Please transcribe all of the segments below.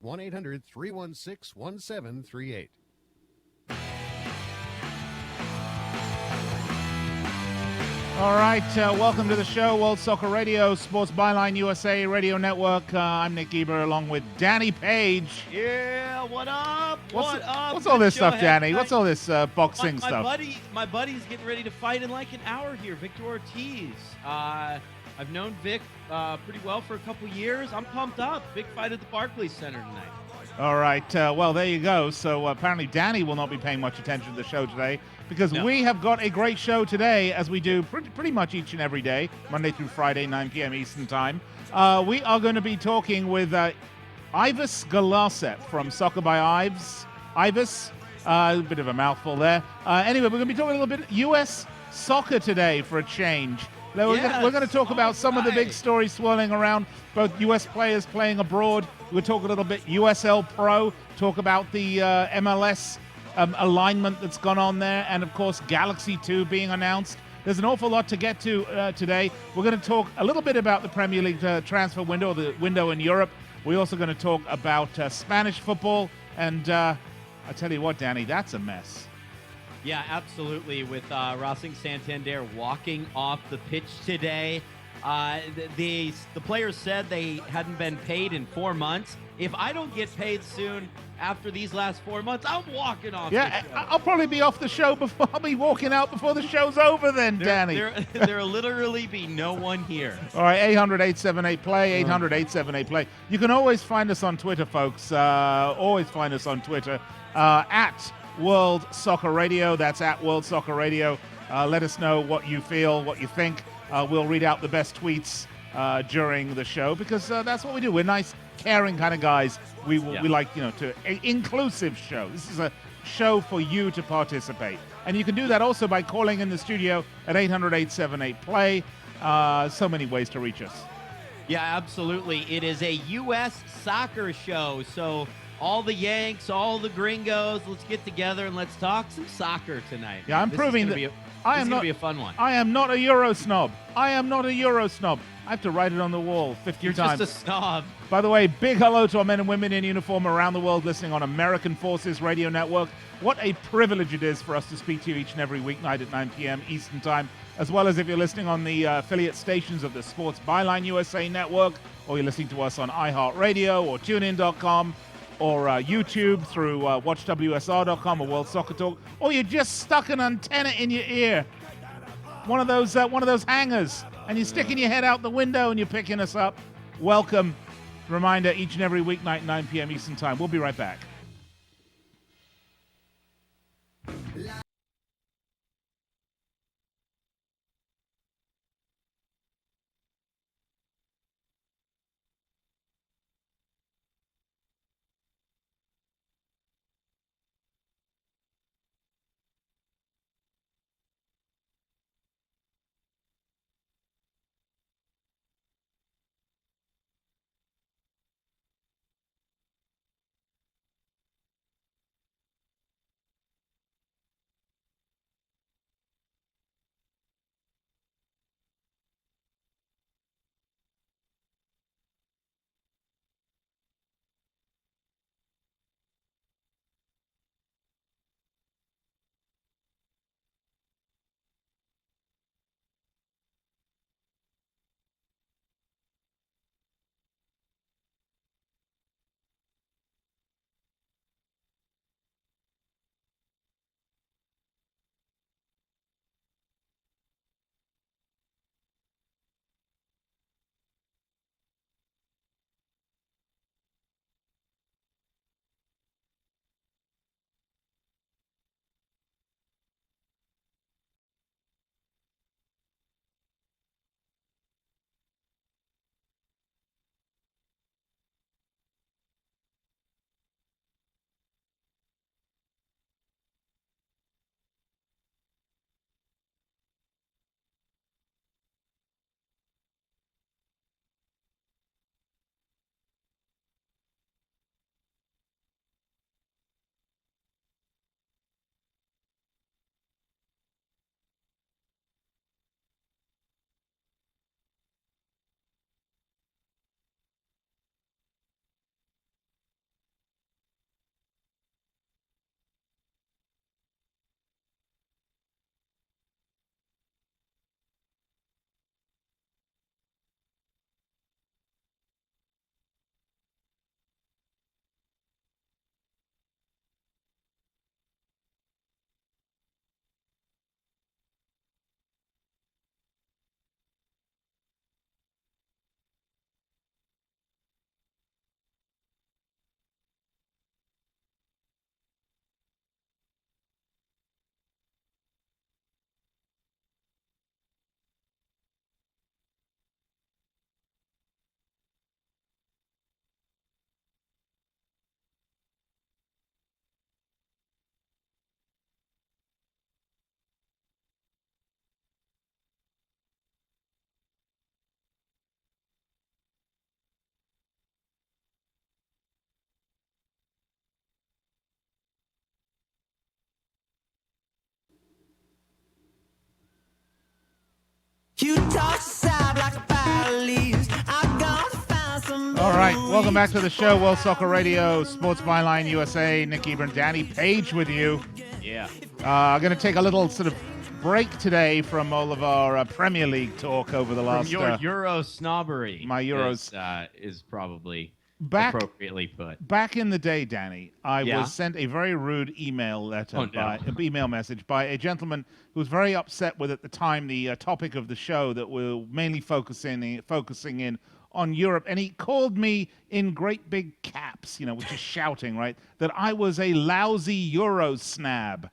1-800-316-1738. All right, welcome to the show, World Soccer Radio, Sports Byline USA Radio Network. I'm Nick Geber along with Danny Page. Yeah, what up? What up? What's all this Good show. stuff, Danny? What's all this boxing my stuff? My buddy's getting ready to fight in like an hour here, Victor Ortiz. I've known Vic pretty well for a couple years. I'm pumped up. Big fight at the Barclays Center tonight. All right, well, there you go. So apparently Danny will not be paying much attention to the show today because we have got a great show today, as we do pretty much each and every day, Monday through Friday, 9 p.m. Eastern Time. We are going to be talking with Ives Galarcep from Soccer by Ives. Ives, a bit of a mouthful there. Anyway, we're going to be talking a little bit U.S. soccer today for a change. We're going to talk about some of the big stories swirling around, both U.S. players playing abroad. We'll talk a little bit USLPro, talk about the MLS alignment that's gone on there, and, of course, Galaxy 2 being announced. There's an awful lot to get to today. We're going to talk a little bit about the Premier League transfer window, the window in Europe. We're also going to talk about Spanish football, and I tell you what, Danny, that's a mess. Yeah, absolutely. With Racing Santander walking off the pitch today, the players said they hadn't been paid in 4 months. If I don't get paid soon after these last 4 months, I'm walking off. Yeah, I'll probably be off the show before I'll be walking out before the show's over. Then, Danny, there'll literally be no one here. All right, 800-878-PLAY, 800-878-PLAY. You can always find us on Twitter, folks. Always find us on Twitter at World Soccer Radio. That's at World Soccer Radio. Let us know what you feel, what you think. We'll read out the best tweets during the show because that's what we do. We're nice, caring kind of guys. We like, to inclusive show. This is a show for you to participate. And you can do that also by calling in the studio at 800-878-PLAY. So many ways to reach us. Yeah, absolutely. It is a U.S. soccer show, so all the Yanks, all the gringos, let's get together and let's talk some soccer tonight. Yeah, I'm proving that this is going to be a fun one. I am not a Euro snob. I am not a Euro snob. I have to write it on the wall 50 You're times. Just a snob. By the way, big hello to our men and women in uniform around the world listening on American Forces Radio Network. What a privilege it is for us to speak to you each and every weeknight at 9 p.m. Eastern Time, as well as if you're listening on the affiliate stations of the Sports Byline USA Network, or you're listening to us on iHeartRadio or TuneIn.com, or YouTube through WatchWSR.com or World Soccer Talk, or you just stuck an antenna in your ear, one of those hangers, and you're sticking your head out the window and you're picking us up. Welcome. Reminder, each and every weeknight, 9 p.m. Eastern Time. We'll be right back. right, welcome back to the show, World Soccer Radio, Sports Byline USA. Nick Geber and Danny Page with you. Yeah. I'm going to take a little sort of break today from all of our Premier League talk over the last... From your Euro snobbery. My Euros... is probably appropriately put. Back in the day, Danny, I was sent a very rude email message by a gentleman who was very upset with, at the time, the topic of the show that we're mainly focusing in on Europe, and he called me in great big caps, which is shouting, right, that I was a lousy Euro snab.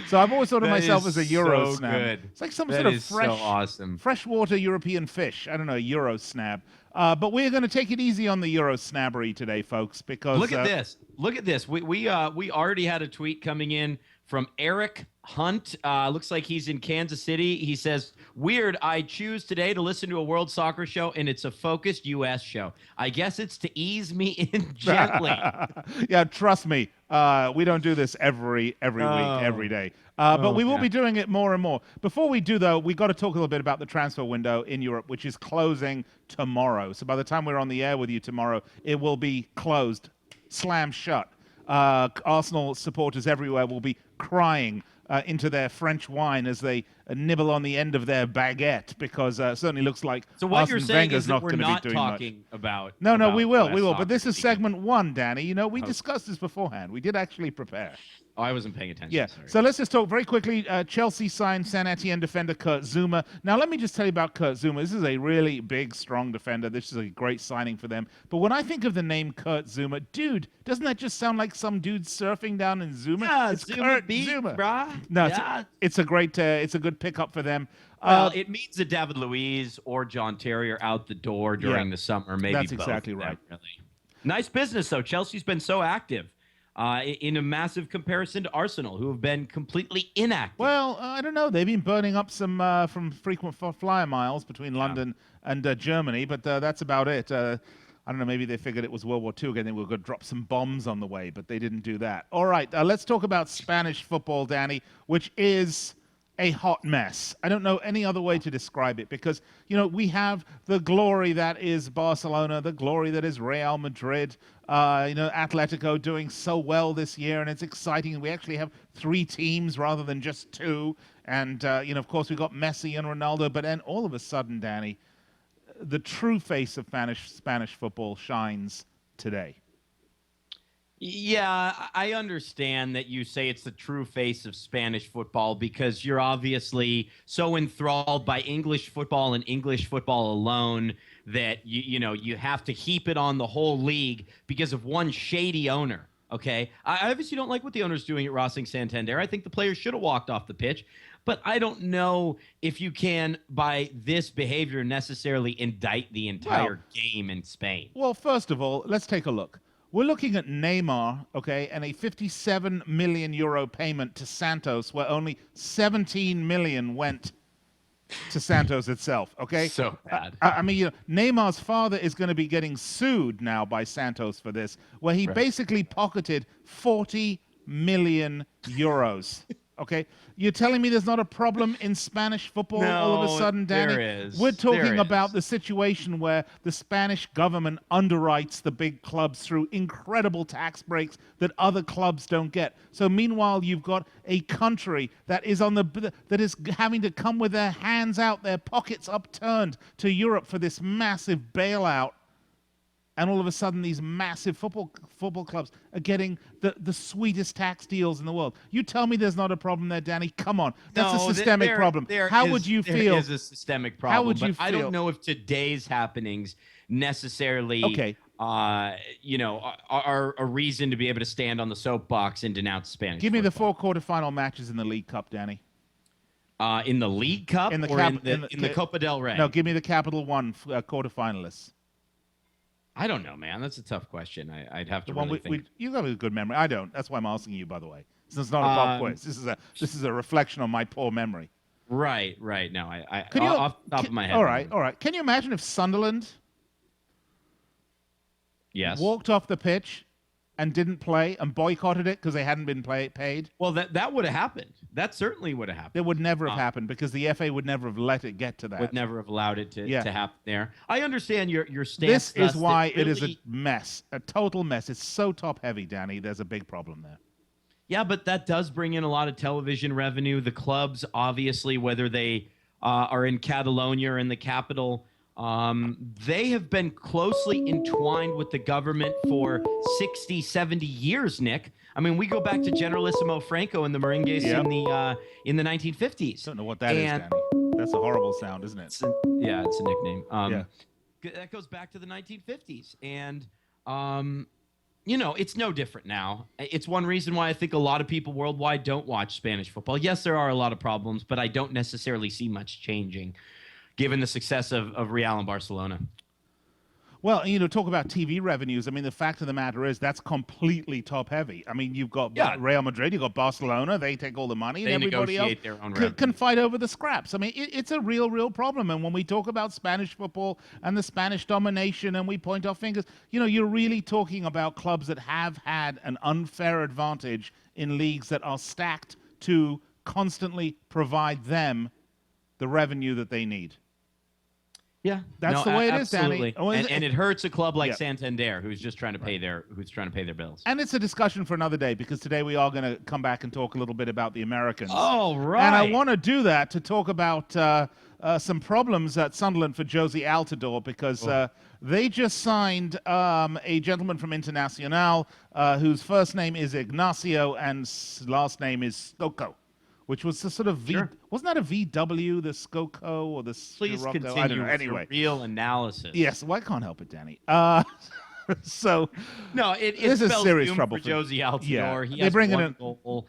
So I've always thought of myself as a Euro snab. Good. It's like some sort of freshwater European fish. I don't know, Euro snab. But we're going to take it easy on the Euro snabbery today, folks, because look at this. Look at this. We already had a tweet coming in from Eric Hunt. Looks like he's in Kansas City. He says, "Weird. I choose today to listen to a World Soccer show, and it's a focused U.S. show. I guess it's to ease me in gently." Yeah, trust me. We don't do this every week, every day. But we will be doing it more and more. Before we do, though, we got to talk a little bit about the transfer window in Europe, which is closing tomorrow. So by the time we're on the air with you tomorrow, it will be closed, slam shut. Arsenal supporters everywhere will be crying into their French wine as they nibble on the end of their baguette, because it certainly looks like so what Arsene you're saying Wenger's is that not we're going to not be doing talking much. about No, we will. US But this is soccer segment one, Danny. We discussed this beforehand. We did actually prepare. Oh, I wasn't paying attention. Yeah. Sorry. So let's just talk very quickly. Chelsea signed San Etienne defender Kurt Zuma. Now, let me just tell you about Kurt Zuma. This is a really big, strong defender. This is a great signing for them. But when I think of the name Kurt Zuma, dude, doesn't that just sound like some dude surfing down in Zuma? Yeah, it's Zuma Kurt beat, Zuma. Brah. No, yeah. it's a great, it's a good pickup for them. Well, it means that David Luiz or John Terry are out the door during the summer. Maybe that's both exactly of them, right. Really. Nice business, though. Chelsea's been so active. In a massive comparison to Arsenal, who have been completely inactive. Well, I don't know. They've been burning up some from frequent flyer miles between London and Germany, but that's about it. I don't know, maybe they figured it was World War II again. They were going to drop some bombs on the way, but they didn't do that. All right, let's talk about Spanish football, Danny, which is a hot mess. I don't know any other way to describe it, because, we have the glory that is Barcelona, the glory that is Real Madrid, Atletico doing so well this year, and it's exciting. We actually have 3 teams rather than just 2. And, of course, we've got Messi and Ronaldo. But then all of a sudden, Danny, the true face of Spanish football shines today. Yeah, I understand that you say it's the true face of Spanish football because you're obviously so enthralled by English football and English football alone that you have to heap it on the whole league because of one shady owner. Okay, I obviously don't like what the owner's doing at Racing Santander. I think the players should have walked off the pitch, but I don't know if you can, by this behavior, necessarily indict the entire game in Spain. Well, first of all, let's take a look. We're looking at Neymar, okay, and a 57 million euro payment to Santos, where only 17 million went to Santos itself, okay? So bad. I mean, Neymar's father is going to be getting sued now by Santos for this, where he basically pocketed 40 million euros. Okay, you're telling me there's not a problem in Spanish football all of a sudden, Danny? There is. We're talking about the situation where the Spanish government underwrites the big clubs through incredible tax breaks that other clubs don't get. So meanwhile, you've got a country that is having to come with their hands out, their pockets upturned to Europe for this massive bailout. And all of a sudden, these massive football clubs are getting the sweetest tax deals in the world. You tell me there's not a problem there, Danny. Come on. That's a systemic problem. How would you feel? There is a systemic problem. How would you feel? I don't know if today's happenings necessarily are a reason to be able to stand on the soapbox and denounce Spanish Give me the football. 4 quarterfinal matches in the League Cup, Danny. In the League Cup or in the Copa del Rey? No, give me the Capital One quarterfinalists. I don't know, man. That's a tough question. I'd have to really think. You got a good memory. I don't. That's why I'm asking you, by the way. This is not a pop quiz. This is a reflection on my poor memory. Right. No, off the top of my head. All right. Can you imagine if Sunderland walked off the pitch and didn't play and boycotted it because they hadn't been paid? Well, that would have happened. That certainly would have happened. It would never have happened because the FA would never have let it get to that. Would never have allowed it to happen there. I understand your stance. This is why it is a mess, a total mess. It's so top-heavy, Danny. There's a big problem there. Yeah, but that does bring in a lot of television revenue. The clubs, obviously, whether they are in Catalonia or in the capital, they have been closely entwined with the government for 60, 70 years, Nick. I mean, we go back to Generalissimo Franco and the Merengues in the 1950s. Don't know what that is, Danny. That's a horrible sound, isn't it? It's a nickname. That goes back to the 1950s. And, it's no different now. It's one reason why I think a lot of people worldwide don't watch Spanish football. Yes, there are a lot of problems, but I don't necessarily see much changing given the success of Real and Barcelona. Well, talk about TV revenues. I mean, the fact of the matter is that's completely top-heavy. I mean, you've got Real Madrid, you've got Barcelona. They take all the money, and everybody else their own can fight over the scraps. I mean, it's a real problem. And when we talk about Spanish football and the Spanish domination and we point our fingers, you're really talking about clubs that have had an unfair advantage in leagues that are stacked to constantly provide them the revenue that they need. Yeah, that's the way it is, Danny. And it hurts a club like Santander, who's just trying to pay their bills. And it's a discussion for another day because today we are going to come back and talk a little bit about the Americans. Oh, right. And I want to do that to talk about some problems at Sunderland for Josie Altidore because they just signed a gentleman from Internacional whose first name is Ignacio and last name is Scocco, which was the sort of wasn't that a VW, the Scocco or the Please Scirocco? continue I don't know. with Anyway, your real analysis. Yes, well, I can't help it, Danny. So it spells serious doom trouble for Josie Altidore. Yeah, He they has bring in one goal.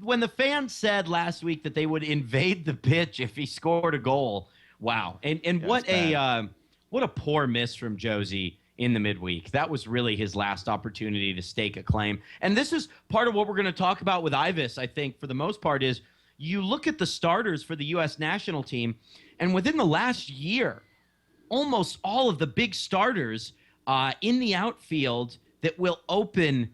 When the fans said last week that they would invade the pitch if he scored a goal, wow! And what a poor miss from Josie in the midweek. That was really his last opportunity to stake a claim. And this is part of what we're going to talk about with Ives, I think, for the most part, is you look at the starters for the U.S. national team, and within the last year, almost all of the big starters in the outfield that will open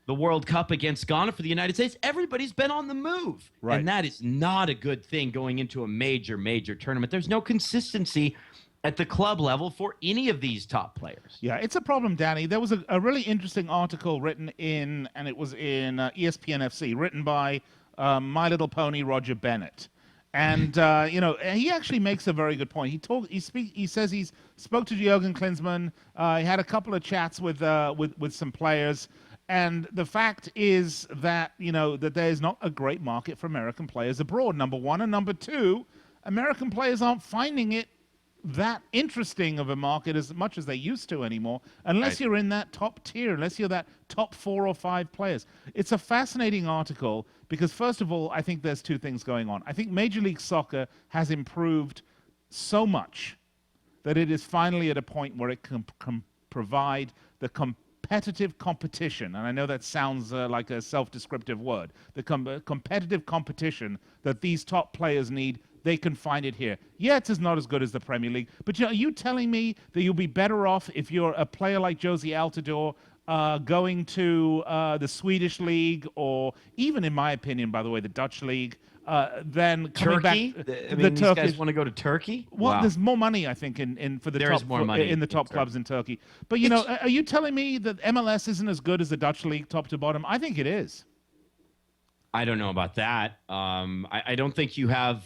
the World Cup against Ghana for the United States, everybody's been on the move. Right. And that is not a good thing going into a major tournament. There's no consistency at the club level for any of these top players. Yeah, it's a problem, Danny. There was a really interesting article written in, and it was in ESPN FC, written by My Little Pony Roger Bennett. And, he actually makes a very good point. He says he's spoke to Jürgen Klinsmann. He had a couple of chats with some players. And the fact is that, that there's not a great market for American players abroad, number one. And number two, American players aren't finding it that interesting of a market as much as they used to anymore, unless you're in that top tier, unless you're that top 4 or 5 players. It's a fascinating article because, first of all, I think there's two things going on. I think Major League Soccer has improved so much that it is finally at a point where it can provide the competitive competition, and I know that sounds like a self-descriptive word, the competitive competition that these top players need. They can find it here. Yeah, it's not as good as the Premier League, but are you telling me that you'll be better off if you're a player like Josie Altidore going to the Swedish league, or even, in my opinion, by the way, the Dutch league, than coming Turkey? back? These guys want to go to Turkey? Well, Wow. there's more money, I think, in for the There top is more money in the top in clubs in Turkey. But are you telling me that MLS isn't as good as the Dutch league, top to bottom? I think it is. I don't know about that. I don't think you have,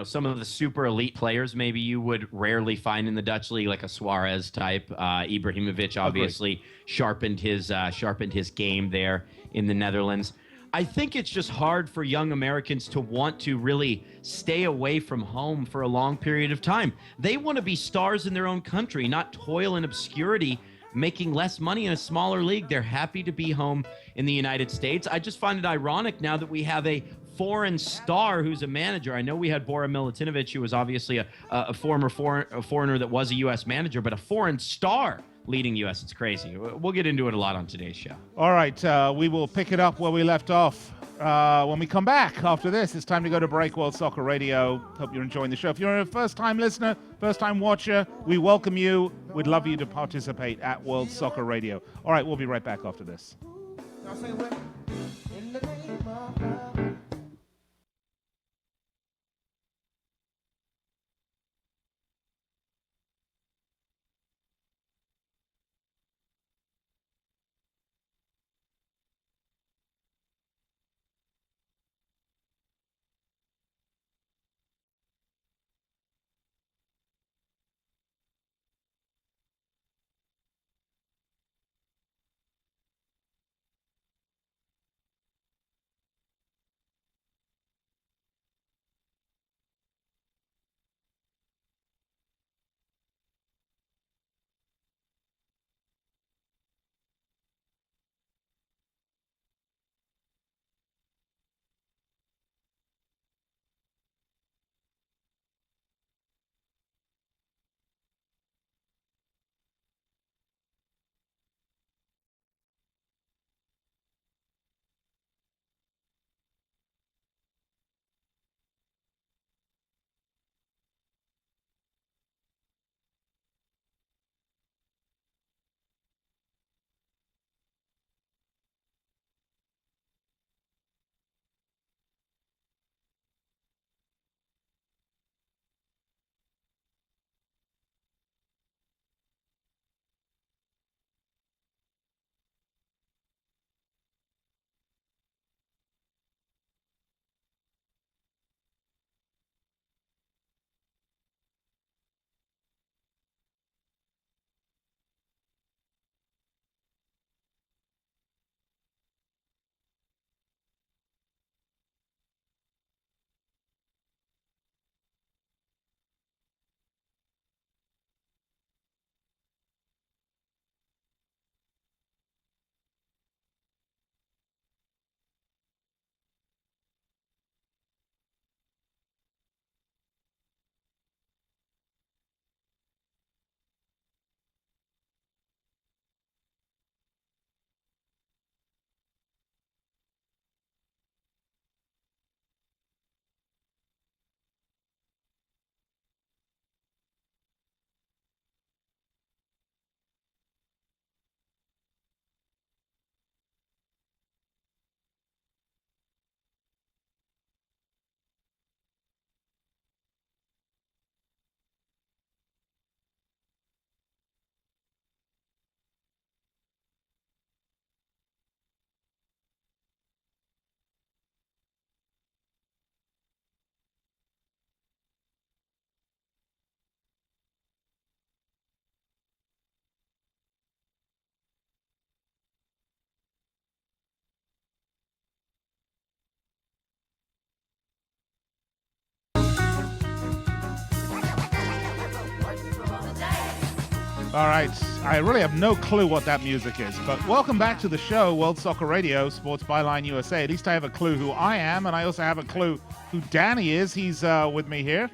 some of the super elite players maybe you would rarely find in the Dutch league, like a Suarez type. Ibrahimovic obviously sharpened his game there in the Netherlands. I think it's just hard for young Americans to want to really stay away from home for a long period of time. They want to be stars in their own country, not toil in obscurity, making less money in a smaller league. They're happy to be home in the United States. I just find it ironic now that we have a foreign star who's a manager. I know we had Bora Milutinovic, who was obviously a foreigner that was a U.S. manager, but a foreign star leading US. It's crazy. We'll get into it a lot on today's show. All right, we will pick it up where we left off when we come back after this. It's time to go to break. World Soccer Radio. Hope you're enjoying the show. If you're a first-time listener, first-time watcher, we welcome you. We'd love you to participate at World Soccer Radio. All right, we'll be right back after this. All right, I really have no clue what that music is, but welcome back to the show, World Soccer Radio, Sports Byline USA. At least I have a clue who I am, and I also have a clue who Danny is. He's with me here.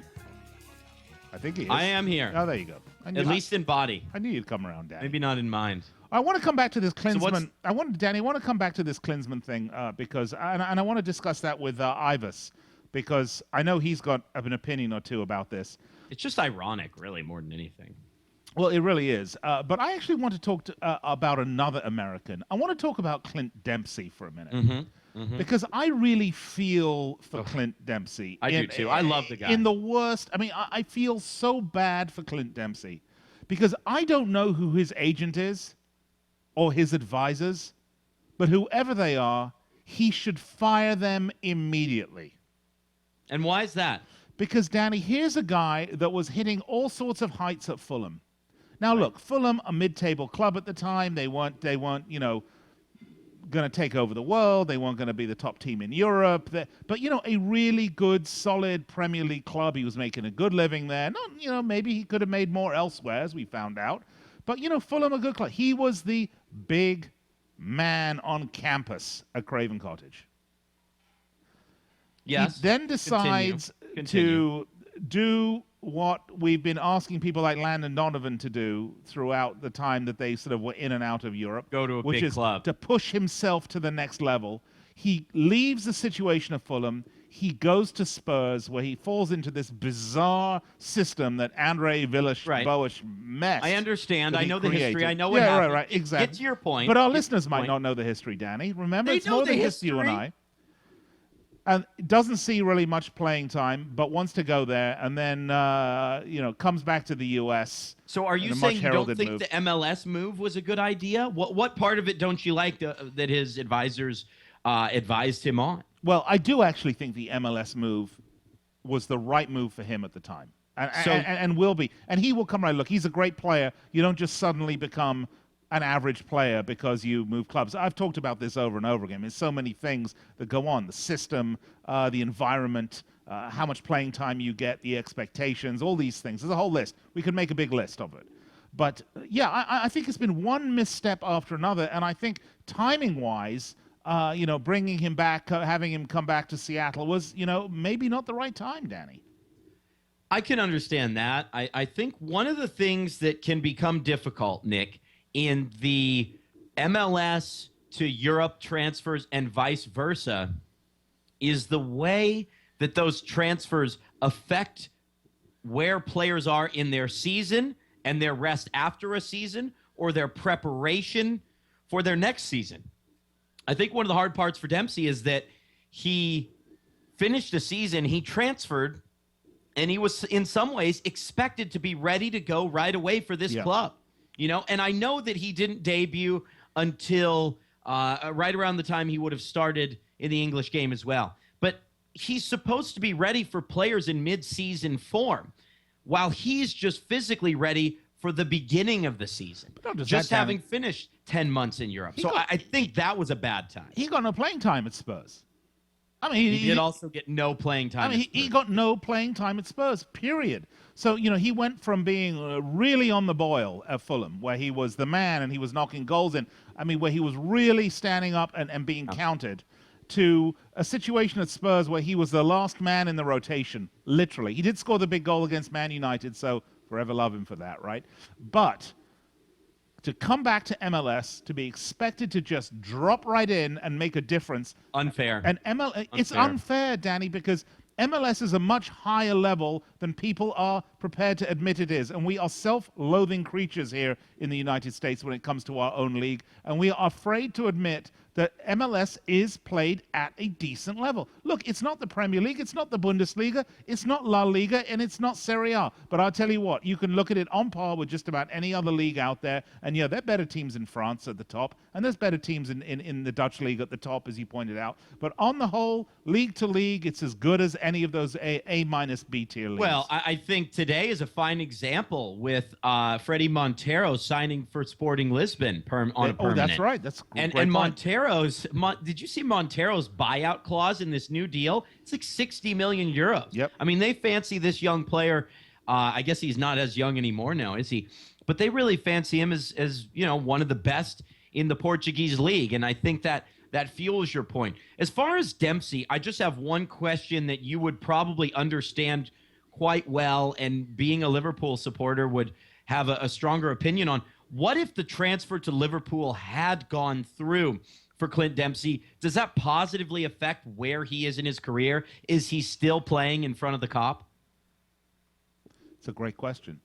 I think he is. I am here. Oh, there you go. At least in body. I knew you'd come around, Danny. Maybe not in mind. I want to come back to this Klinsmann. So Danny, I want to come back to this Klinsmann thing because, and I want to discuss that with Ives, because I know he's got an opinion or two about this. It's just ironic, really, more than anything. Well, it really is. But I actually want to talk about another American. I want to talk about Clint Dempsey for a minute. Because I really feel for Clint Dempsey. I do too. I love the guy. In the worst. I mean, I feel so bad for Clint Dempsey because I don't know who his agent is or his advisors, but whoever they are, he should fire them immediately. And why is that? Because, Danny, here's a guy that was hitting all sorts of heights at Fulham. Now, look, Fulham, a mid-table club at the time. They weren't, going to take over the world. They weren't going to be the top team in Europe. But, a really good, solid Premier League club. He was making a good living there. Not, maybe he could have made more elsewhere, as we found out. But, Fulham, a good club. He was the big man on campus at Craven Cottage. Yes. He then decides to do what we've been asking people like Landon Donovan to do throughout the time that they sort of were in and out of Europe. Go to a which big is club. to push himself to the next level. He leaves the situation of Fulham. He goes to Spurs, where he falls into this bizarre system that Andre Villas-Boas messed. I understand. that I he know the history. created. I know what happened. Right, exactly. Get to your point. But our Get to listeners your might point. not know the history, Danny. Remember, They it's know more the than just you and history. I. And doesn't see really much playing time, but wants to go there, and then comes back to the U.S. So are you in a saying much you don't heralded think move. the MLS move was a good idea? What part of it don't you like that his advisors advised him on? Well, I do actually think the MLS move was the right move for him at the time, and will be. And he will come right. Look, he's a great player. You don't just suddenly become an average player because you move clubs. I've talked about this over and over again. There's so many things that go on: the system, the environment, how much playing time you get, the expectations, all these things. There's a whole list. We could make a big list of it. But I think it's been one misstep after another, and I think timing-wise, bringing him back, having him come back to Seattle was, maybe not the right time, Danny. I can understand that. I think one of the things that can become difficult, Nick, in the MLS to Europe transfers and vice versa is the way that those transfers affect where players are in their season and their rest after a season or their preparation for their next season. I think one of the hard parts for Dempsey is that he finished a season, he transferred, and he was in some ways expected to be ready to go right away for this club. And I know that he didn't debut until right around the time he would have started in the English game as well. But he's supposed to be ready for players in mid-season form, while he's just physically ready for the beginning of the season, just having finished 10 months in Europe. So I think that was a bad time. He got no playing time at Spurs. I mean, he did also get no playing time. I mean, he got no playing time at Spurs, period. So, he went from being really on the boil at Fulham, where he was the man and he was knocking goals in, where he was really standing up and being counted, to a situation at Spurs where he was the last man in the rotation, literally. He did score the big goal against Man United, so forever love him for that, right? But to come back to MLS, to be expected to just drop right in and make a difference. Unfair. And it's unfair, Danny, because MLS is a much higher level than people are prepared to admit it is. And we are self-loathing creatures here in the United States when it comes to our own league. And we are afraid to admit that MLS is played at a decent level. Look, it's not the Premier League, it's not the Bundesliga, it's not La Liga, and it's not Serie A. But I'll tell you what, you can look at it on par with just about any other league out there. And there are better teams in France at the top, and there's better teams in the Dutch league at the top, as you pointed out. But on the whole, league to league, it's as good as any of those A minus B tier leagues. Well, I think today is a fine example with Freddie Montero signing for Sporting Lisbon on a permanent. Oh, that's right. That's and did you see Montero's buyout clause in this new deal? It's like 60 million euros. Yep. I mean, they fancy this young player. I guess he's not as young anymore now, is he? But they really fancy him as one of the best in the Portuguese league. And I think that fuels your point. As far as Dempsey, I just have one question that you would probably understand quite well, and being a Liverpool supporter would have a stronger opinion on. What if the transfer to Liverpool had gone through for Clint Dempsey? Does that positively affect where he is in his career? Is he still playing in front of the Kop? It's a great question.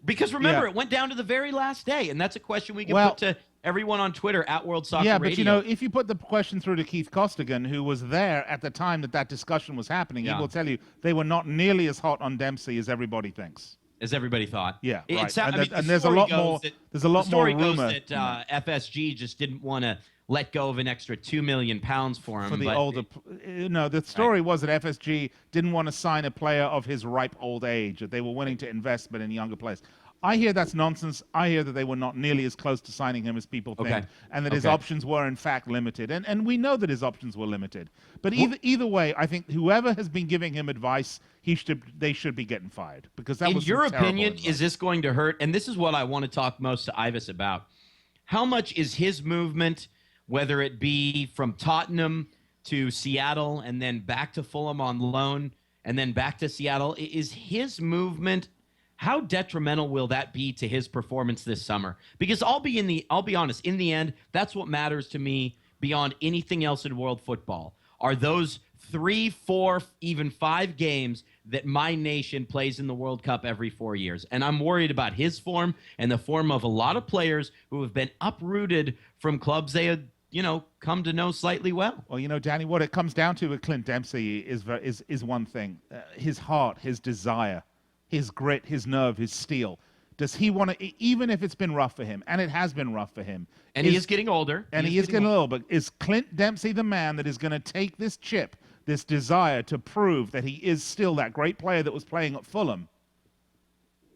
Because remember, it went down to the very last day, and that's a question we can put to everyone on Twitter at World Soccer Radio. Yeah, but if you put the question through to Keith Costigan, who was there at the time that discussion was happening, he will tell you they were not nearly as hot on Dempsey as everybody thinks. As everybody thought. Yeah, right. And there's a lot more. There's a lot more rumor. The story goes that FSG just didn't want to let go of an extra £2 million for him. For the older, the story was that FSG didn't want to sign a player of his ripe old age. That they were willing to invest, but in younger players. I hear that's nonsense. I hear that they were not nearly as close to signing him as people think, and that his options were in fact limited. And we know that his options were limited. But either way, I think whoever has been giving him advice, they should be getting fired, because that was in your opinion, advice. Is this going to hurt? And this is what I want to talk most to Ives about. How much is his movement, whether it be from Tottenham to Seattle and then back to Fulham on loan, and then back to Seattle. Is his movement, how detrimental will that be to his performance this summer? Because I'll be honest, in the end, that's what matters to me beyond anything else in world football, are those 3, 4, even 5 games that my nation plays in the World Cup every 4 years. And I'm worried about his form and the form of a lot of players who have been uprooted from clubs they had, come to know slightly well. Well, Danny, what it comes down to with Clint Dempsey is one thing. His heart, his desire, his grit, his nerve, his steel. Does he want to, even if it's been rough for him, and it has been rough for him. And he is getting older. And he is getting older. But is Clint Dempsey the man that is going to take this chip, this desire to prove that he is still that great player that was playing at Fulham?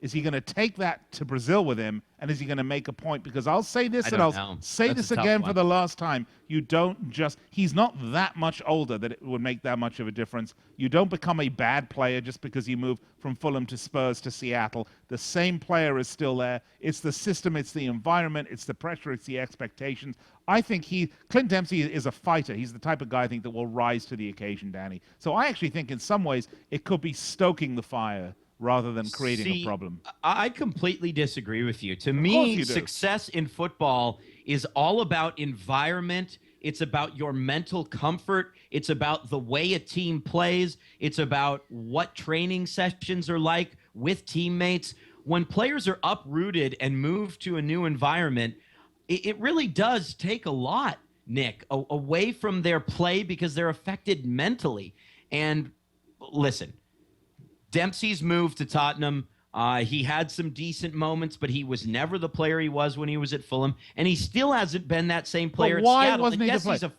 Is he going to take that to Brazil with him, and is he going to make a point? Because I'll say this, and I'll say this again for the last time. He's not that much older that it would make that much of a difference. You don't become a bad player just because you move from Fulham to Spurs to Seattle. The same player is still there. It's the system, it's the environment, it's the pressure, it's the expectations. I think Clint Dempsey is a fighter. He's the type of guy I think that will rise to the occasion, Danny. So I actually think in some ways it could be stoking the fire rather than creating a problem. I completely disagree with you. To me, success in football is all about environment. It's about your mental comfort. It's about the way a team plays. It's about what training sessions are like with teammates. When players are uprooted and move to a new environment, it really does take a lot, Nick, away from their play because they're affected mentally. And listen, Dempsey's move to Tottenham, he had some decent moments, but he was never the player he was when he was at Fulham, and he still hasn't been that same player at Seattle. Why wasn't he the player?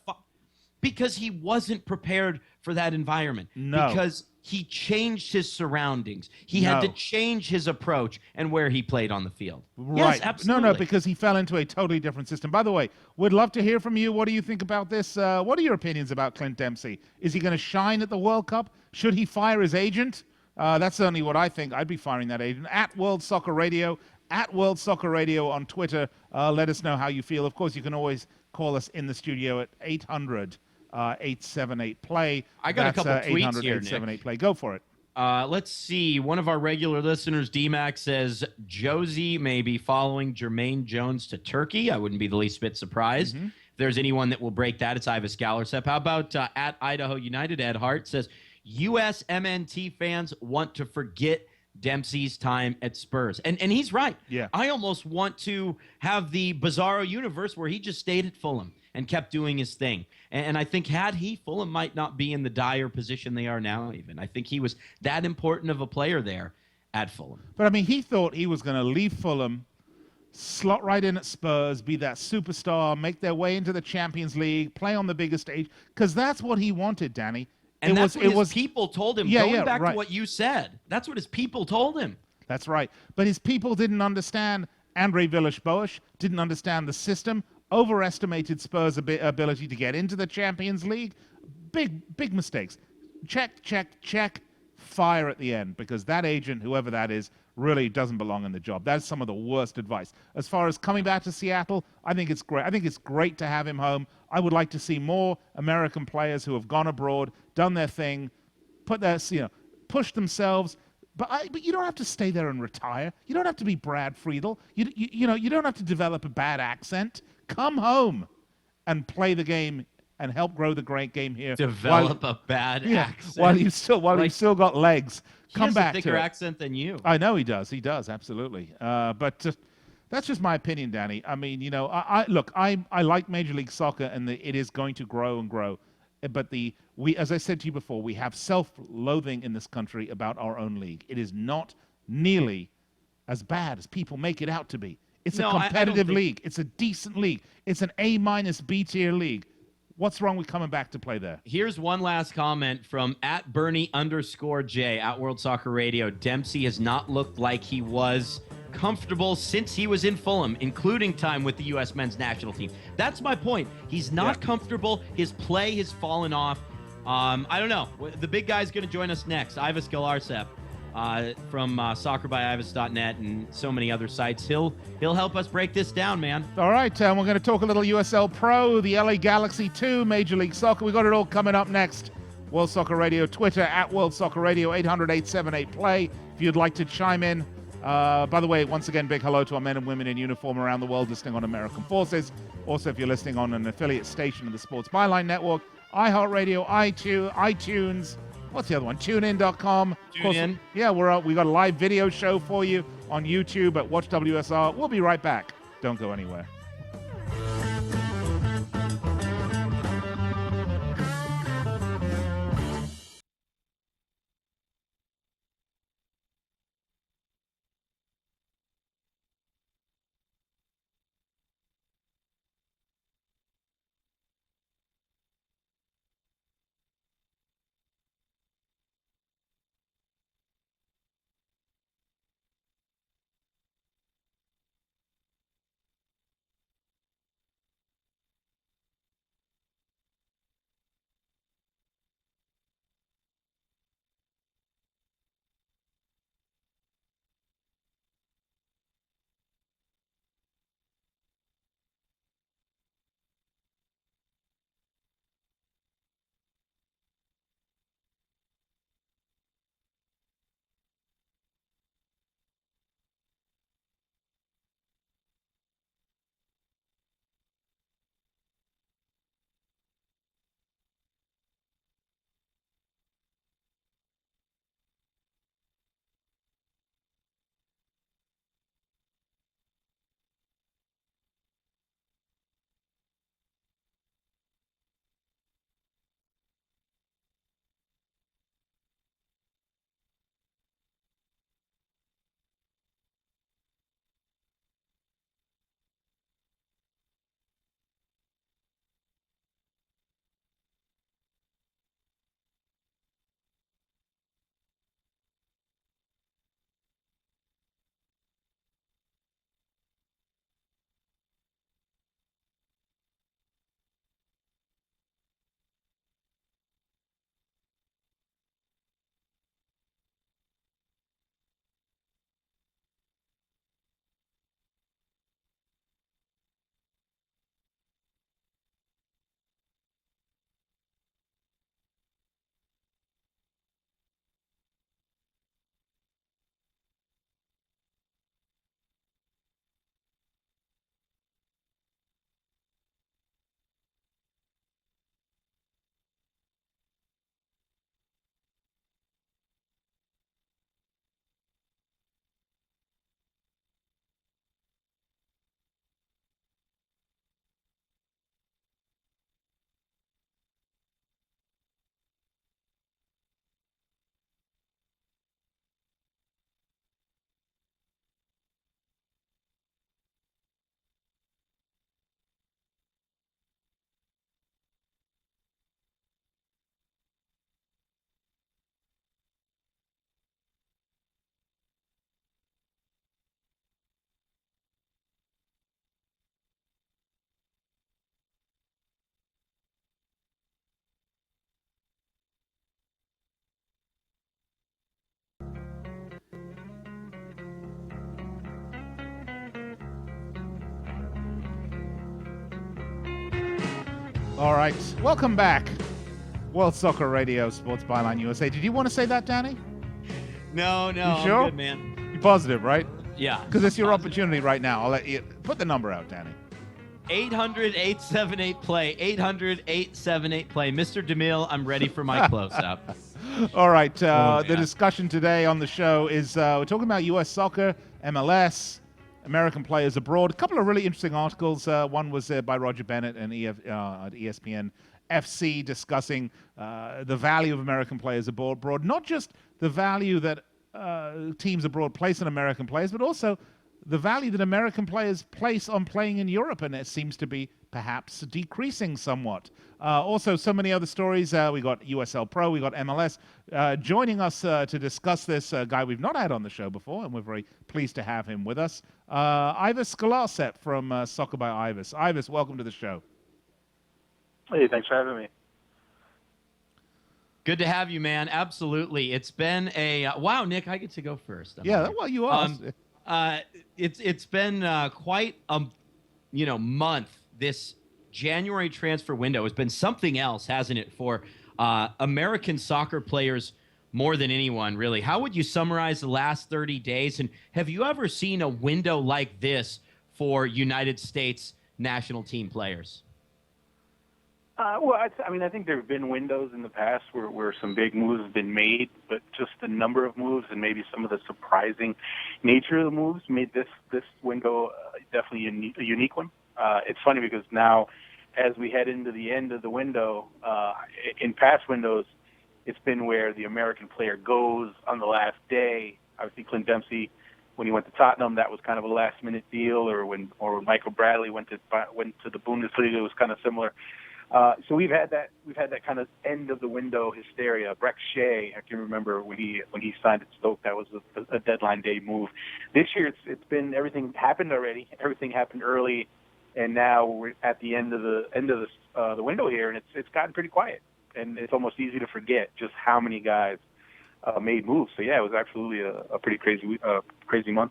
Because he wasn't prepared for that environment. No. Because he changed his surroundings. He had to change his approach and where he played on the field. Right. Yes, absolutely. No, because he fell into a totally different system. By the way, would love to hear from you. What do you think about this? What are your opinions about Clint Dempsey? Is he going to shine at the World Cup? Should he fire his agent? That's certainly what I think. I'd be firing that agent. At World Soccer Radio on Twitter. Let us know how you feel. Of course, you can always call us in the studio at 800-878-PLAY. I got a couple tweets here, Nick. 878-PLAY. Go for it. Let's see. One of our regular listeners, D-Mac, says Josie may be following Jermaine Jones to Turkey. I wouldn't be the least bit surprised. If there's anyone that will break that, it's Ives Galarcep. How about at Idaho United, Ed Hart says, USMNT fans want to forget Dempsey's time at Spurs. And he's right. Yeah. I almost want to have the bizarro universe where he just stayed at Fulham and kept doing his thing. And I think Fulham might not be in the dire position they are now even. I think he was that important of a player there at Fulham. But, I mean, he thought he was going to leave Fulham, slot right in at Spurs, be that superstar, make their way into the Champions League, play on the biggest stage, because that's what he wanted, Danny. And that's what his people told him. Going back to what you said, that's what his people told him. That's right. But his people didn't understand Andrei Villas-Boas, didn't understand the system, overestimated Spurs' ability to get into the Champions League. Big mistakes. Check, fire at the end, because that agent, whoever that is, really doesn't belong in the job. That's some of the worst advice. As far as coming back to Seattle, I think it's great. I think it's great to have him home. I would like to see more American players who have gone abroad, done their thing, push themselves. But you don't have to stay there and retire. You don't have to be Brad Friedel. You don't have to develop a bad accent. Come home and play the game and help grow the great game here. Develop a bad accent. While you've still got legs. Come back to it. He has a thicker accent than you. I know he does. He does, absolutely. But that's just my opinion, Danny. I mean, I like Major League Soccer, and it is going to grow and grow. But as I said to you before, we have self-loathing in this country about our own league. It is not nearly as bad as people make it out to be. It's a competitive league. It's a decent league. It's an A- B tier league. What's wrong with coming back to play there? Here's one last comment from at Bernie_J at World Soccer Radio. Dempsey has not looked like he was comfortable since he was in Fulham, including time with the U.S. men's national team. That's my point. He's not comfortable. His play has fallen off. I don't know. The big guy's going to join us next. Ives Galarcep from soccerbyives.net and so many other sites. He'll help us break this down, man. All right, we're going to talk a little USL Pro, the LA Galaxy 2, Major League Soccer. We got it all coming up next. World Soccer Radio, Twitter at World Soccer Radio, 800-878-PLAY. If you'd like to chime in. By the way, once again, big hello to our men and women in uniform around the world listening on American Forces. Also, if you're listening on an affiliate station of the Sports Byline Network, iHeartRadio, iTunes, what's the other one? TuneIn.com. TuneIn. Yeah, we got a live video show for you on YouTube at Watch WSR. We'll be right back. Don't go anywhere. All right, welcome back. World Soccer Radio, Sports Byline USA. Did you want to say that, Danny? No, You sure? I'm good, man. You're positive, right? Yeah. Because it's your positive. opportunity right now. I'll let you put the number out, Danny. 800-878-PLAY. 800-878-PLAY. Mr. DeMille, I'm ready for my close-up. All right, the man. discussion today on the show is we're talking about U.S. soccer, MLS, American players abroad. A couple of really interesting articles. One was by Roger Bennett and at ESPN FC discussing the value of American players abroad. Not just the value that teams abroad place on American players, but also the value that American players place on playing in Europe, and it seems to be perhaps decreasing somewhat. Also, so many other stories. We got USLPro, we got MLS. Joining us to discuss this, a guy we've not had on the show before, and we're very pleased to have him with us, Ives Galarcep from Soccer by Ives. Ives, welcome to the show. Hey, thanks for having me. Good to have you, man. Absolutely. It's been a wow, Nick. I get to go first. Well, you are. It's been quite a month. This January transfer window has been something else, hasn't it, for American soccer players more than anyone, really. How would you summarize the last 30 days? And have you ever seen a window like this for United States national team players? Well, I think there have been windows in the past where some big moves have been made, but just the number of moves and maybe some of the surprising nature of the moves made this window definitely a unique one. It's funny because now, as we head into the end of the window, in past windows, it's been where the American player goes on the last day. Obviously, Clint Dempsey, when he went to Tottenham, that was kind of a last-minute deal, or when Michael Bradley went to the Bundesliga, it was kind of similar. So we've had that kind of end of the window hysteria. Breck Shea, I can remember when he signed at Stoke, that was a deadline day move. This year it's been everything happened already. Everything happened early, and now we're at the end of the window here, and it's gotten pretty quiet. And it's almost easy to forget just how many guys made moves. So yeah, it was absolutely a pretty crazy month.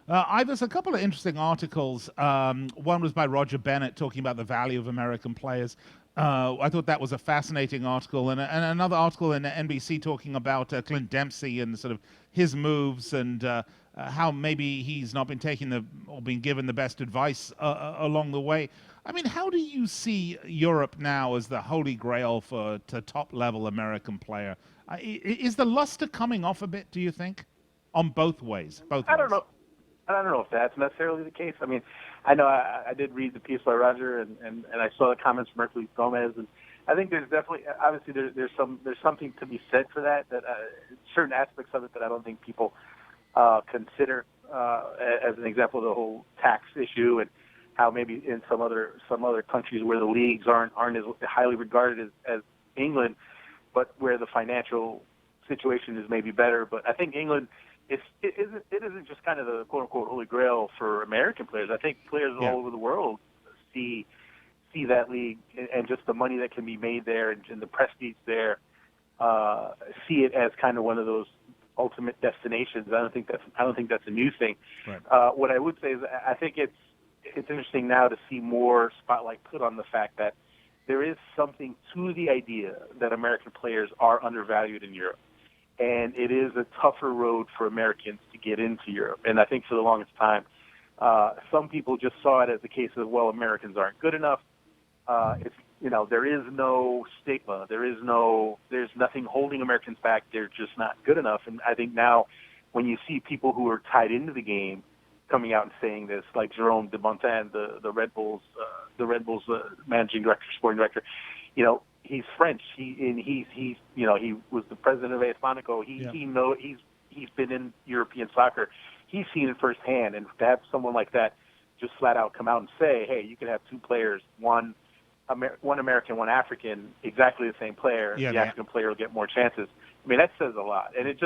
Ives, a couple of interesting articles. One was by Roger Bennett talking about the value of American players. I thought that was a fascinating article, and another article in NBC talking about Clint Dempsey and sort of his moves and how maybe he's not been been given the best advice along the way. I mean, how do you see Europe now as the holy grail for top-level American player? Is the luster coming off a bit, do you think, on both ways? I don't know. I don't know if that's necessarily the case. I mean, I know I did read the piece by Roger, and I saw the comments from Hercules Gomez, and I think there's definitely, obviously, there's something to be said for that. That certain aspects of it that I don't think people consider, as an example, the whole tax issue and how maybe in some other countries where the leagues aren't as highly regarded as England, but where the financial situation is maybe better. But I think England, it isn't just kind of the quote unquote holy grail for American players. I think players all over the world see that league and just the money that can be made there and the prestige there, see it as kind of one of those ultimate destinations. I don't think that's a new thing. Right. What I would say is I think it's interesting now to see more spotlight put on the fact that there is something to the idea that American players are undervalued in Europe. And it is a tougher road for Americans to get into Europe. And I think for the longest time, some people just saw it as a case of, well, Americans aren't good enough. There is no stigma. There's nothing holding Americans back. They're just not good enough. And I think now when you see people who are tied into the game coming out and saying this, like Jerome de Montagne, the Red Bulls managing director, sporting director, he's French. He was the president of AS Monaco. He's been in European soccer. He's seen it firsthand. And to have someone like that just flat out come out and say, hey, you can have two players, one American, one African, exactly the same player. The African player will get more chances. I mean, that says a lot. And it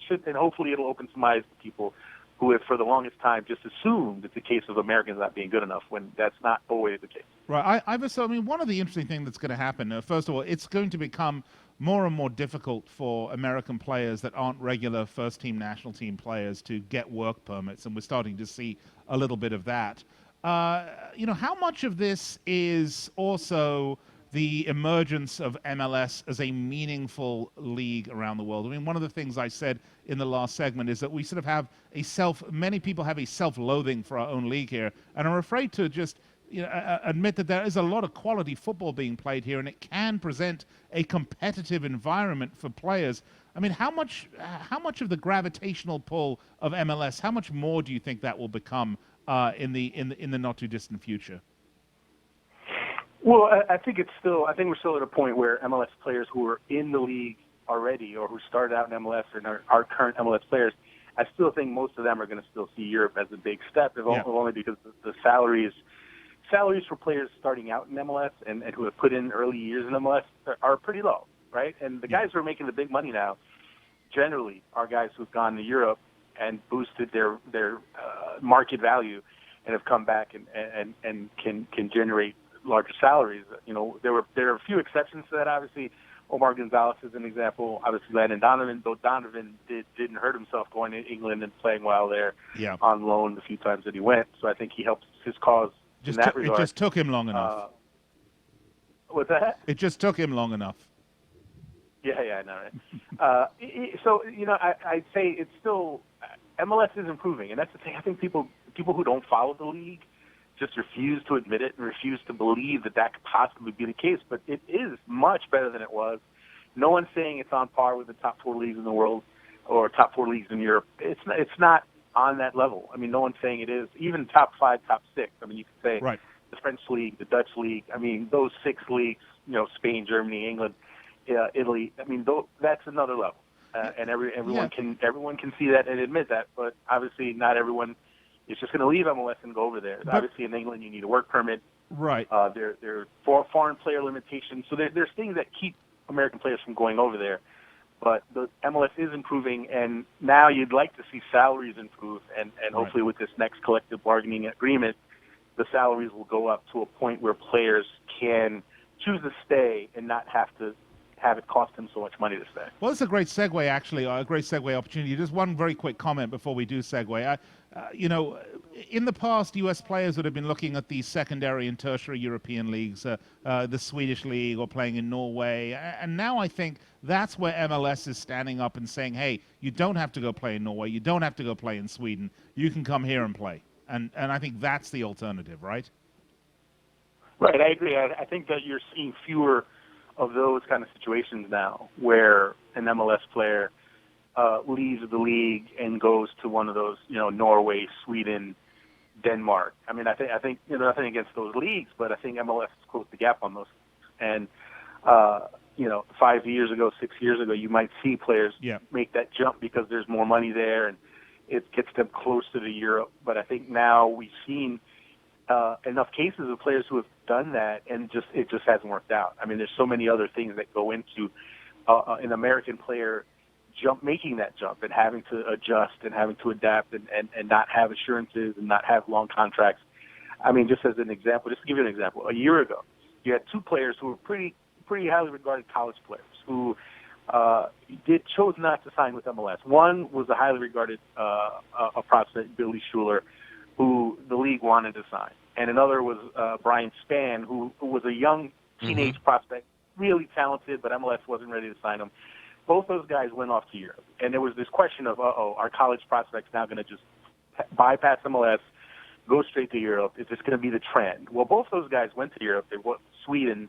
should, and hopefully it'll open some eyes to people who have for the longest time just assumed it's a case of Americans not being good enough when that's not always the case. Right. I mean, one of the interesting things that's going to happen, first of all, it's going to become more and more difficult for American players that aren't regular first-team national team players to get work permits, and we're starting to see a little bit of that. How much of this is also the emergence of MLS as a meaningful league around the world? I mean, one of the things I said in the last segment is that we sort of have many people have a self-loathing for our own league here, and are afraid to just admit that there is a lot of quality football being played here, and it can present a competitive environment for players. I mean, how much of the gravitational pull of MLS, how much more do you think that will become in the not too distant future? Well, I think we're still at a point where MLS players who are in the league already or who started out in MLS and are current MLS players, I still think most of them are going to still see Europe as a big step, only because the salaries for players starting out in MLS and who have put in early years in MLS are pretty low, right? And the guys who are making the big money now generally are guys who've gone to Europe and boosted their market value and have come back and can generate larger salaries. There are a few exceptions to that. Obviously, Omar Gonzalez is an example. Obviously, Landon Donovan, though Donovan didn't hurt himself going to England and playing well there on loan the few times that he went. So I think he helped his cause in that regard. It just took him long enough. What's that? It just took him long enough. Yeah, I know, right? So, I'd say it's still MLS is improving, and that's the thing. I think people who don't follow the league just refuse to admit it and refuse to believe that could possibly be the case. But it is much better than it was. No one's saying it's on par with the top 4 leagues in the world or top 4 leagues in Europe. It's not on that level. I mean, no one's saying it is. Even top 5, top 6. I mean, you could say right. The French league, the Dutch league. I mean, those 6 leagues. Spain, Germany, England, Italy. I mean, that's another level. And everyone can see that and admit that. But obviously, not everyone is just going to leave MLS and go over there. Obviously, in England, you need a work permit. Right. There are foreign player limitations. So there's things that keep American players from going over there. But the MLS is improving, and now you'd like to see salaries improve, and hopefully with this next collective bargaining agreement, the salaries will go up to a point where players can choose to stay and not have to have it cost them so much money to stay. Well, it's a great segue, actually, a great segue opportunity. Just one very quick comment before we do segue. In the past, U.S. players would have been looking at the secondary and tertiary European leagues, the Swedish league or playing in Norway. And now I think that's where MLS is standing up and saying, hey, you don't have to go play in Norway. You don't have to go play in Sweden. You can come here and play. And I think that's the alternative, right? Right, I agree. I think that you're seeing fewer of those kind of situations now where an MLS player leaves the league and goes to one of those, Norway, Sweden, Denmark. I mean, I think nothing against those leagues, but I think MLS has closed the gap on those. And 5 years ago, 6 years ago, you might see players make that jump because there's more money there and it gets them closer to Europe. But I think now we've seen enough cases of players who have done that, and it just hasn't worked out. I mean, there's so many other things that go into an American player making that jump and having to adjust and having to adapt and not have assurances and not have long contracts. I mean, just as an example, just to give you an example, a year ago, you had 2 players who were pretty highly regarded college players who chose not to sign with MLS. One was a highly regarded a prospect, Billy Schuler, who the league wanted to sign. And another was Brian Spann, who was a young teenage prospect, really talented, but MLS wasn't ready to sign him. Both those guys went off to Europe. And there was this question of, are college prospects now going to just bypass MLS, go straight to Europe? Is this going to be the trend? Well, both those guys went to Europe. They went to Sweden,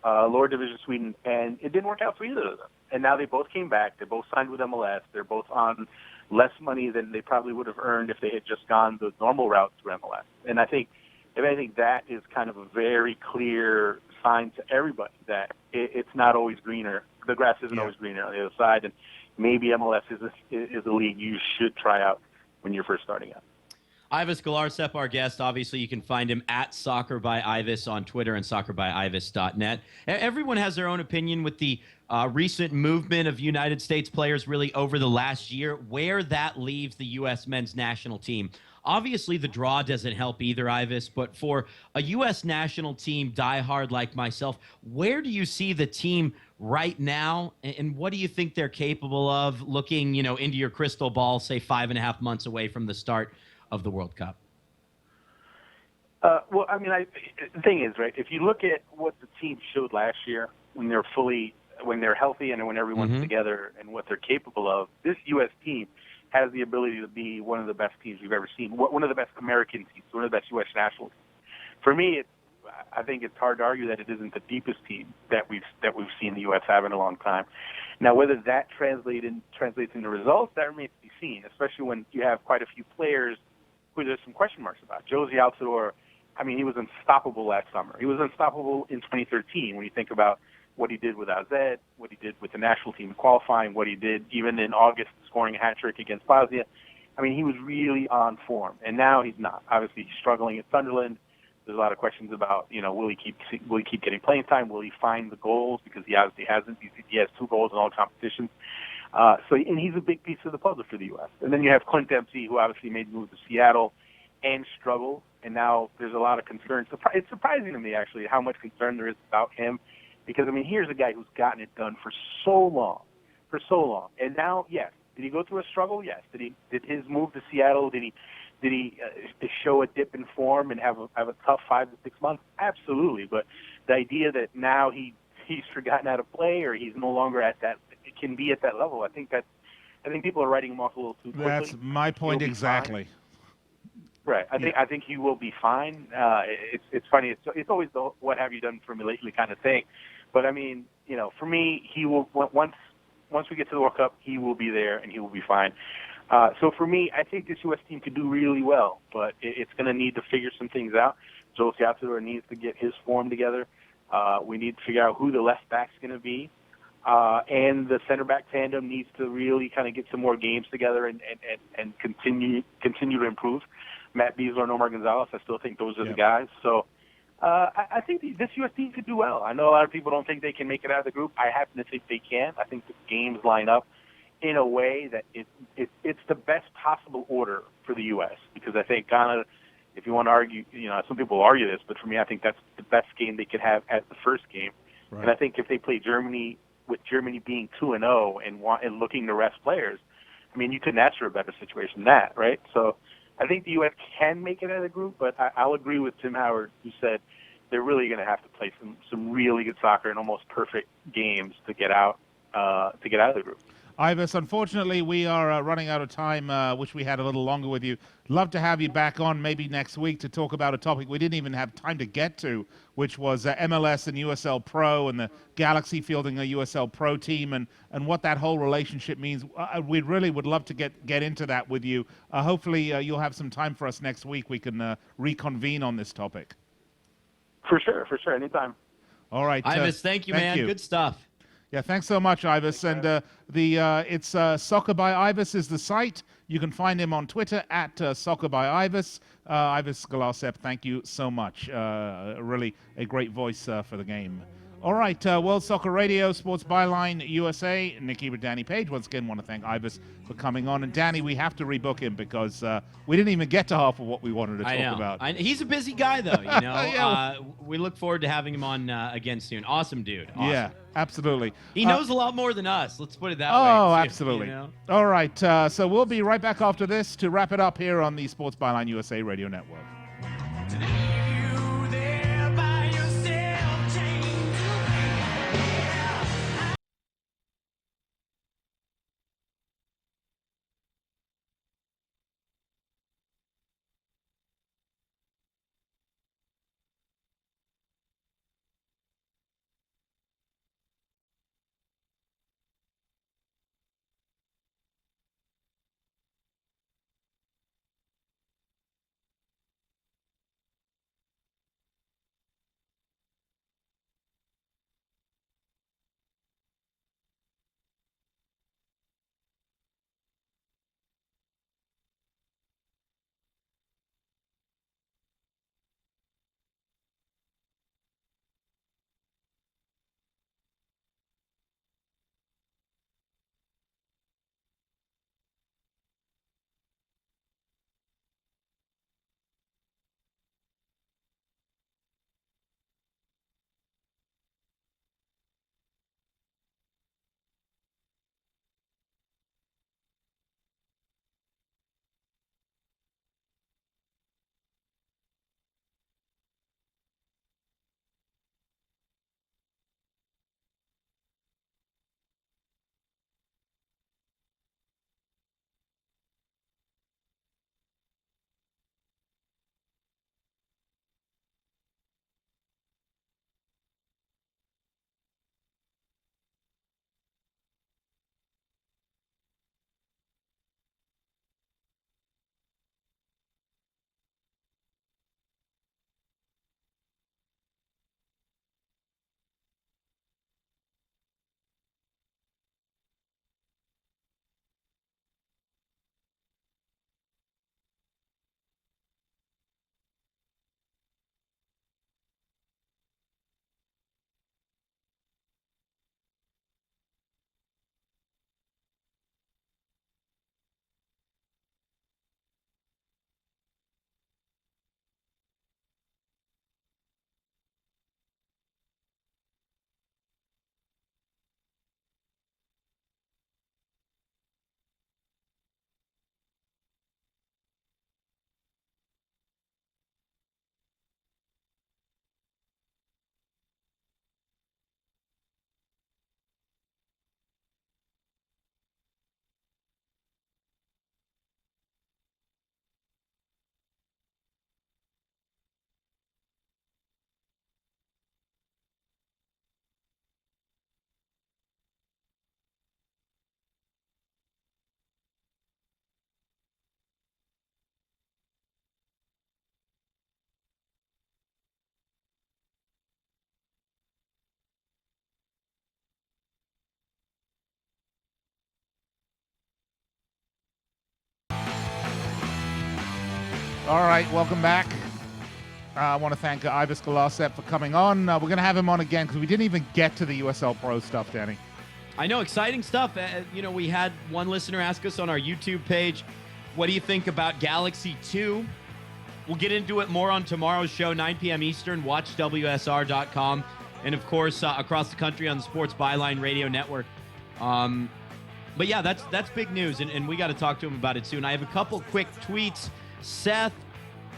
lower division Sweden, and it didn't work out for either of them. And now they both came back. They both signed with MLS. They're both on less money than they probably would have earned if they had just gone the normal route through MLS. And I think, if anything, that is kind of a very clear sign to everybody that it's not always greener. The grass isn't always greener on the other side, and maybe MLS is a league you should try out when you're first starting out. Ives Galarcep, our guest. Obviously, you can find him at Soccer by Ives on Twitter and soccerbyives.net. Everyone has their own opinion with the recent movement of United States players really over the last year, where that leaves the U.S. men's national team. Obviously, the draw doesn't help either, Ives, but for a U.S. national team diehard like myself, where do you see the team right now, and what do you think they're capable of looking, into your crystal ball, say 5.5 months away from the start of the World Cup? Well, I mean, the thing is, right, if you look at what the team showed last year when they're healthy and when everyone's together and what they're capable of, this U.S. team has the ability to be one of the best teams we've ever seen, one of the best American teams, one of the best U.S. national teams. For me, I think it's hard to argue that it isn't the deepest team that we've seen the U.S. have in a long time. Now, whether that translates into results, that remains to be seen, especially when you have quite a few players who there's some question marks about. Josie Altidore, I mean, he was unstoppable last summer. He was unstoppable in 2013 when you think about what he did with AZ, what he did with the national team qualifying, what he did even in August scoring a hat trick against Bosnia. I mean, he was really on form, and now he's not. Obviously, he's struggling at Sunderland. There's a lot of questions about, will he keep getting playing time? Will he find the goals? Because he obviously hasn't. He has 2 goals in all competitions. And he's a big piece of the puzzle for the U.S. And then you have Clint Dempsey, who obviously made the move to Seattle and struggled. And now there's a lot of concern. It's surprising to me, actually, how much concern there is about him. Because, I mean, here's a guy who's gotten it done for so long. And now, yes, did he go through a struggle? Yes. Did his move to Seattle, did Did he show a dip in form and have a tough 5 to 6 months? Absolutely. But the idea that now he's forgotten how to play, or he's no longer at that, it can be at that level. I think people are writing him off a little too quickly. That's my point exactly. Right. I think he will be fine. It's funny. It's always the "what have you done for me lately" kind of thing. But I mean, for me, he will once we get to the World Cup, he will be there and he will be fine. So for me, I think this U.S. team could do really well, but it's going to need to figure some things out. Joel Ciatzador needs to get his form together. We need to figure out who the left back's going to be. And the center back tandem needs to really kind of get some more games together and continue to improve. Matt Beasler and Omar Gonzalez, I still think those are the guys. So I think this U.S. team could do well. I know a lot of people don't think they can make it out of the group. I happen to think they can. I think the games line up in a way that it's the best possible order for the U.S. because I think Ghana, if you want to argue, some people argue this, but for me, I think that's the best game they could have at the first game. Right. And I think if they play Germany, with Germany being 2-0 and looking to rest players, I mean, you couldn't ask for a better situation than that, right? So I think the U.S. can make it out of the group, but I'll agree with Tim Howard, who said they're really going to have to play some really good soccer and almost perfect games to get out of the group. Ives, unfortunately, we are running out of time. Wish we had a little longer with you. Love to have you back on maybe next week to talk about a topic we didn't even have time to get to, which was MLS and USLPro and the Galaxy fielding a USLPro team and what that whole relationship means. We really would love to get into that with you. Hopefully, you'll have some time for us next week. We can reconvene on this topic. For sure. Anytime. All right. Ives, thank you, man. Good stuff. Yeah, thanks so much, Ives. And it's Soccer by Ives is the site. You can find him on Twitter at Soccer by Ives. Ives Galarcep, thank you so much. Really a great voice for the game. All right, World Soccer Radio, Sports Byline USA, Nick Ebert, Danny Page. Once again, want to thank Ives for coming on. And Danny, we have to rebook him because we didn't even get to half of what we wanted to talk about. He's a busy guy, though. Yeah. We look forward to having him on again soon. Awesome dude. Awesome. Yeah, absolutely. He knows a lot more than us. Let's put it that way. Oh, absolutely. All right, so we'll be right back after this to wrap it up here on the Sports Byline USA Radio Network. All right, welcome back. I want to thank Ives Galarcep for coming on. We're going to have him on again because we didn't even get to the USLPro stuff, Danny. I know, exciting stuff. We had one listener ask us on our YouTube page, what do you think about Galaxy 2? We'll get into it more on tomorrow's show, 9 p.m. Eastern. Watch WSR.com. And, of course, across the country on the Sports Byline Radio Network. But, yeah, that's big news, and we got to talk to him about it soon. I have a couple quick tweets. Seth,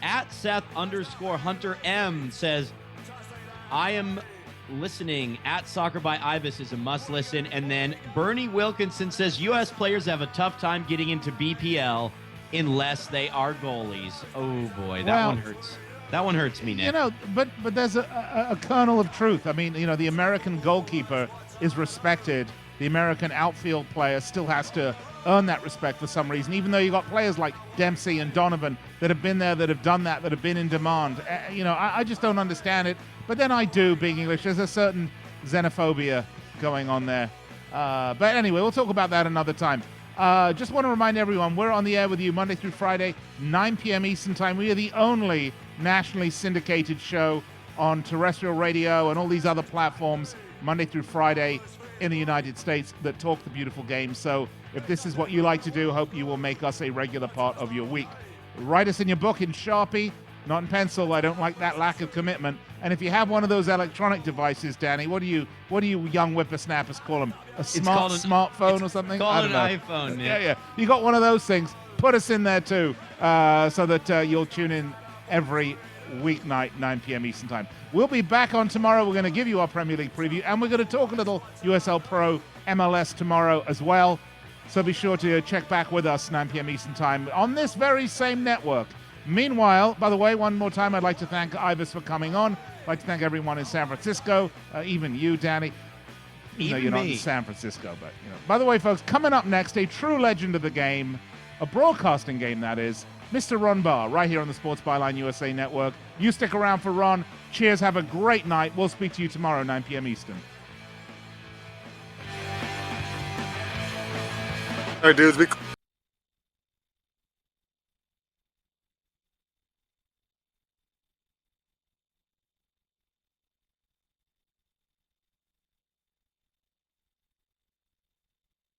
at Seth_Hunter M, says, I am listening. At Soccer by Ives is a must listen. And then Bernie Wilkinson says, U.S. players have a tough time getting into BPL unless they are goalies. Oh, boy, that one hurts. That one hurts me, Nick. But there's a kernel of truth. I mean, the American goalkeeper is respected. The American outfield player still has to earn that respect for some reason, even though you got players like Dempsey and Donovan that have been there, that have done that have been in demand. I just don't understand it. But then I do, being English. There's a certain xenophobia going on there. But anyway, we'll talk about that another time. Just want to remind everyone, we're on the air with you Monday through Friday, 9 p.m. Eastern Time. We are the only nationally syndicated show on terrestrial radio and all these other platforms Monday through Friday in the United States that talk the beautiful game. So if this is what you like to do, hope you will make us a regular part of your week. Write us in your book in Sharpie, not in pencil. I don't like that lack of commitment. And if you have one of those electronic devices, Danny, what do you young whippersnappers call them? A smartphone or something? Call it an iPhone. Yeah. You got one of those things. Put us in there too, so that you'll tune in every weeknight, 9 p.m. Eastern Time. We'll be back on tomorrow. We're going to give you our Premier League preview, and we're going to talk a little USLPro MLS tomorrow as well. So be sure to check back with us, 9 p.m. Eastern Time, on this very same network. Meanwhile, by the way, one more time, I'd like to thank Ives for coming on. I'd like to thank everyone in San Francisco, even you, Danny. Even though you're not in San Francisco, but, By the way, folks, coming up next, a true legend of the game, a broadcasting game, that is, Mr. Ron Barr, right here on the Sports Byline USA Network. You stick around for Ron. Cheers. Have a great night. We'll speak to you tomorrow, 9 p.m. Eastern. All right, dudes.